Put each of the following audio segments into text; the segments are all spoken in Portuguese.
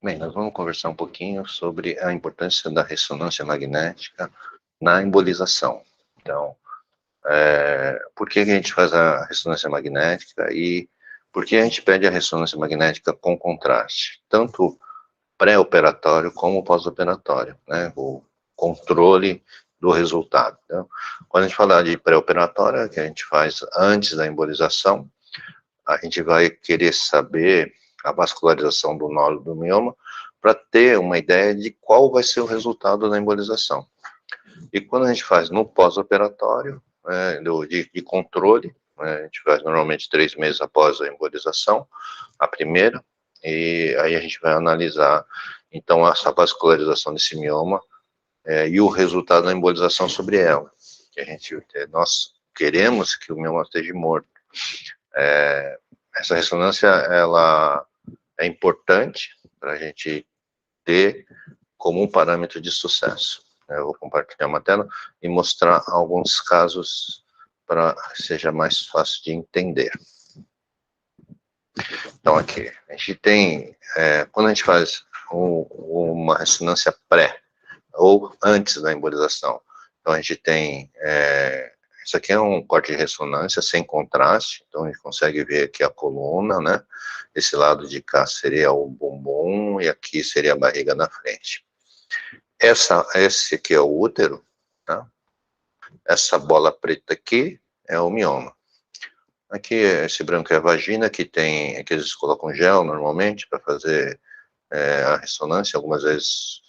Bem, nós vamos conversar um pouquinho sobre a importância da ressonância magnética na embolização. Então, por que a gente faz a ressonância magnética e por que a gente pede a ressonância magnética com contraste, tanto pré-operatório como pós-operatório, né? O controle do resultado. Então, quando a gente falar de pré-operatório, que a gente faz antes da embolização, a gente vai querer saber a vascularização do nódulo do mioma para ter uma ideia de qual vai ser o resultado da embolização. E quando a gente faz no pós-operatório, de controle, a gente faz normalmente 3 meses após a embolização, a primeira, e aí a gente vai analisar, então, essa vascularização desse mioma e o resultado da embolização sobre ela. Que nós queremos que o mioma esteja morto. Essa ressonância, ela é importante para a gente ter como um parâmetro de sucesso. Eu vou compartilhar uma tela e mostrar alguns casos para que seja mais fácil de entender. Então, aqui, a gente tem, quando a gente faz uma ressonância pré, ou antes da embolização, então a gente tem, isso aqui é um corte de ressonância sem contraste, então a gente consegue ver aqui a coluna, né? Esse lado de cá seria o bumbum e aqui seria a barriga na frente. Esse aqui é o útero, tá? Essa bola preta aqui é o mioma. Aqui, esse branco é a vagina, que eles colocam gel normalmente para fazer a ressonância, algumas vezes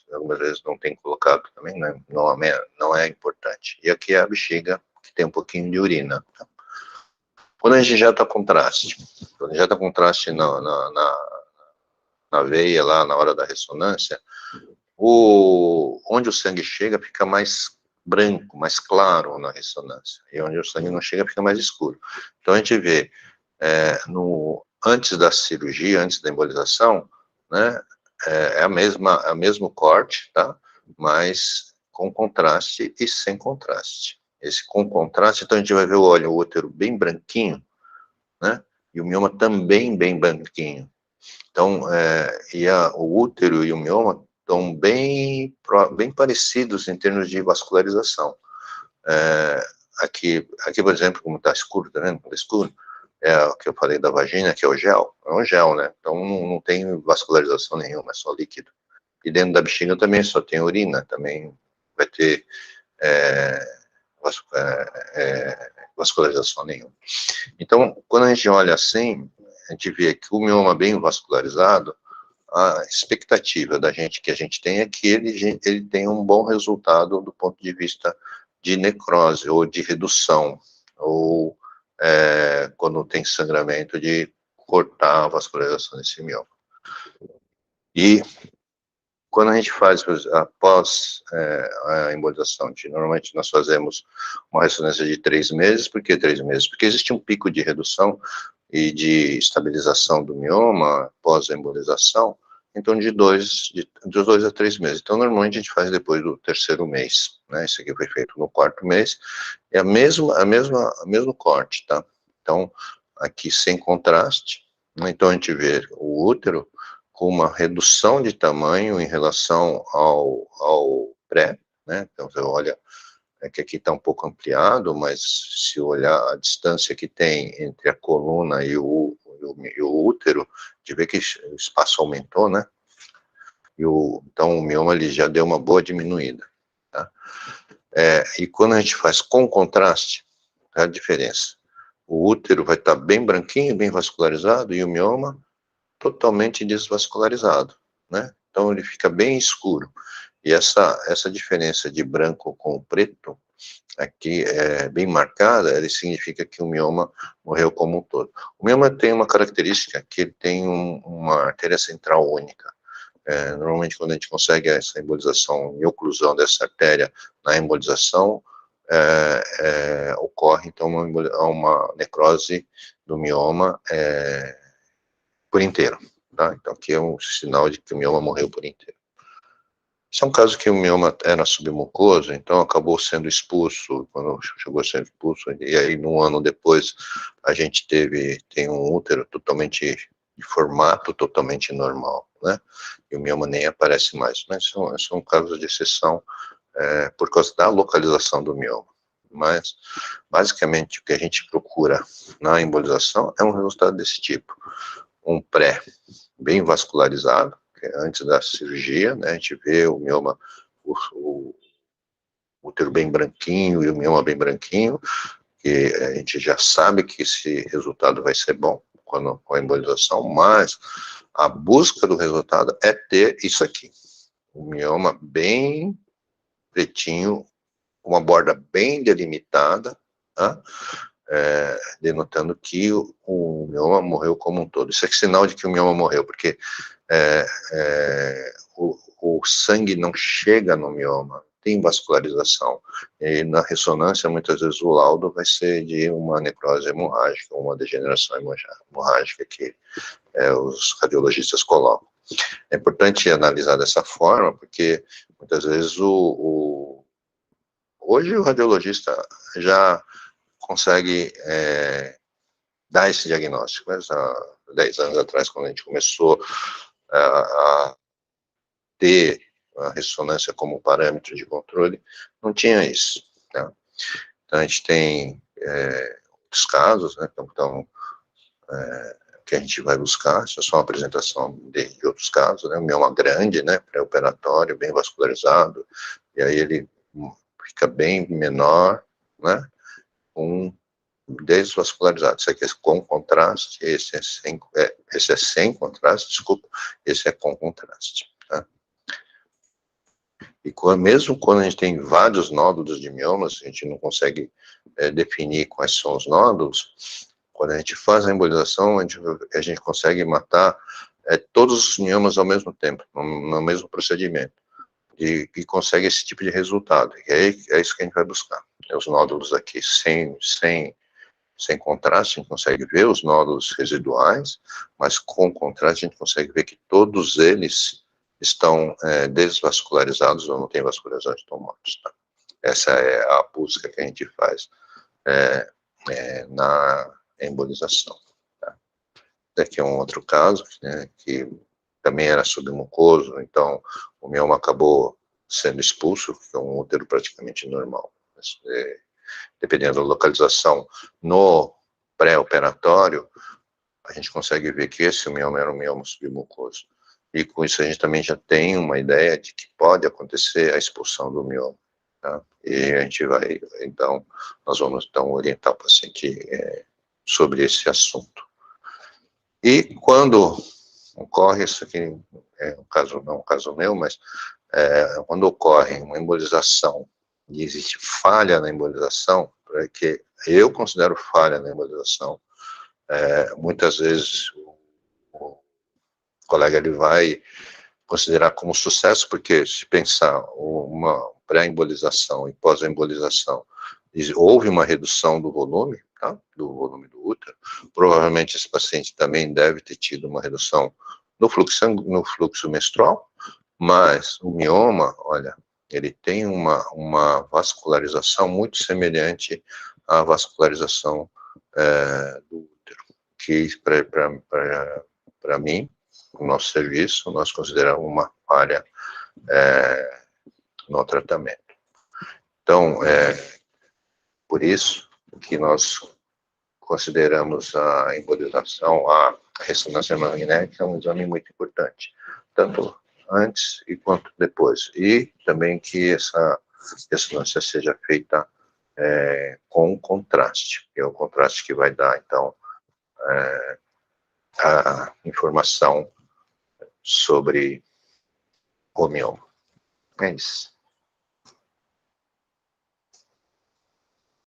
não tem colocado também, né? Não é importante. E aqui é a bexiga, que tem um pouquinho de urina. Tá? Quando a gente injeta contraste, na veia, lá na hora da ressonância, onde o sangue chega fica mais branco, mais claro na ressonância, e onde o sangue não chega fica mais escuro. Então a gente vê, antes da cirurgia, antes da embolização, né, é o mesmo corte, tá? Mas com contraste e sem contraste. Esse com contraste, então a gente vai ver o útero bem branquinho, né? E o mioma também bem branquinho. Então, o útero e o mioma estão bem parecidos em termos de vascularização. Aqui, por exemplo, como está escuro, tá vendo? Está escuro. É o que eu falei da vagina, que é o gel. É um gel, né? Então não tem vascularização nenhuma, é só líquido. E dentro da bexiga também só tem urina, também vai ter vascularização nenhuma. Então, quando a gente olha assim, a gente vê que o mioma bem vascularizado, a expectativa que a gente tem é que ele tenha um bom resultado do ponto de vista de necrose ou de redução, ou quando tem sangramento, de cortar a vascularização desse mioma. E quando a gente faz após a embolização, normalmente nós fazemos uma ressonância de 3 meses. Por que 3 meses? Porque existe um pico de redução e de estabilização do mioma pós a embolização, então de 2 a 3 meses. Então normalmente a gente faz depois do 3º mês, né? Isso aqui foi feito no 4º mês, é a mesmo corte, tá? Então aqui sem contraste, né? Então a gente vê o útero com uma redução de tamanho em relação ao pré, né? Então você olha que aqui está um pouco ampliado, mas se olhar a distância que tem entre a coluna e o útero, de ver que o espaço aumentou, né? Então o mioma ele já deu uma boa diminuída. Tá? E quando a gente faz com contraste, é a diferença. O útero vai estar bem branquinho, bem vascularizado, e o mioma totalmente desvascularizado, né? Então ele fica bem escuro. E essa diferença de branco com preto aqui é bem marcada, ele significa que o mioma morreu como um todo. O mioma tem uma característica que ele tem uma artéria central única. Normalmente quando a gente consegue essa embolização e oclusão dessa artéria na embolização, ocorre então uma necrose do mioma por inteiro. Tá? Então aqui é um sinal de que o mioma morreu por inteiro. Esse é um caso que o mioma era submucoso, então acabou sendo expulso, quando chegou a ser expulso, e aí um ano depois a gente tem um útero totalmente, de formato totalmente normal. né? E o mioma nem aparece mais, mas são casos de exceção por causa da localização do mioma. Mas, basicamente, o que a gente procura na embolização é um resultado desse tipo. Um pré bem vascularizado, que é antes da cirurgia, né? A gente vê o mioma, o útero bem branquinho e o mioma bem branquinho, que a gente já sabe que esse resultado vai ser bom com a embolização, mas a busca do resultado é ter isso aqui, o mioma bem pretinho, uma borda bem delimitada, tá? Denotando que o mioma morreu como um todo. Isso é sinal de que o mioma morreu, porque o sangue não chega no mioma, tem vascularização. E na ressonância, muitas vezes, o laudo vai ser de uma necrose hemorrágica, uma degeneração hemorrágica que os radiologistas colocam. É importante analisar dessa forma, porque muitas vezes hoje o radiologista já consegue dar esse diagnóstico, mas há 10 anos atrás, quando a gente começou a ter a ressonância como parâmetro de controle, não tinha isso, né? Então a gente tem outros casos, né, então, que a gente vai buscar, isso é só uma apresentação de outros casos, né, o mioma grande, né, pré-operatório, bem vascularizado, e aí ele fica bem menor, né, com desvascularizado. Esse aqui é com contraste, esse é sem contraste, desculpa, esse é com contraste, tá? E mesmo quando a gente tem vários nódulos de miomas, a gente não consegue definir quais são os nódulos. Quando a gente faz a embolização, a gente consegue matar todos os miomas ao mesmo tempo, no mesmo procedimento, e consegue esse tipo de resultado. E é isso que a gente vai buscar. Os nódulos aqui sem contraste, a gente consegue ver os nódulos residuais, mas com contraste a gente consegue ver que todos eles estão desvascularizados ou não têm vascularização, estão mortos. Tá? Essa é a busca que a gente faz na embolização. Tá? Aqui é um outro caso, né, que também era submucoso, então o mioma acabou sendo expulso, que é um útero praticamente normal. Mas, dependendo da localização no pré-operatório, a gente consegue ver que esse mioma era um mioma submucoso. E com isso a gente também já tem uma ideia de que pode acontecer a expulsão do mioma. Tá? E a gente vai, então, nós vamos então orientar o paciente sobre esse assunto. E quando ocorre, isso aqui é um caso, não um caso meu, mas quando ocorre uma embolização e existe falha na embolização, que eu considero falha na embolização, muitas vezes o colega ele vai considerar como sucesso, porque se pensar uma pré-embolização e pós-embolização, houve uma redução do volume, tá? Do volume do útero, provavelmente esse paciente também deve ter tido uma redução no fluxo menstrual, mas o mioma, olha, ele tem uma vascularização muito semelhante à vascularização do útero, que para mim, o nosso serviço, nós consideramos uma falha no tratamento. Então, por isso que nós consideramos a embolização, a ressonância magnética, um exame muito importante, tanto antes e quanto depois. E também que essa ressonância seja feita com contraste, que é o contraste que vai dar, então, a informação sobre o mioma. É isso.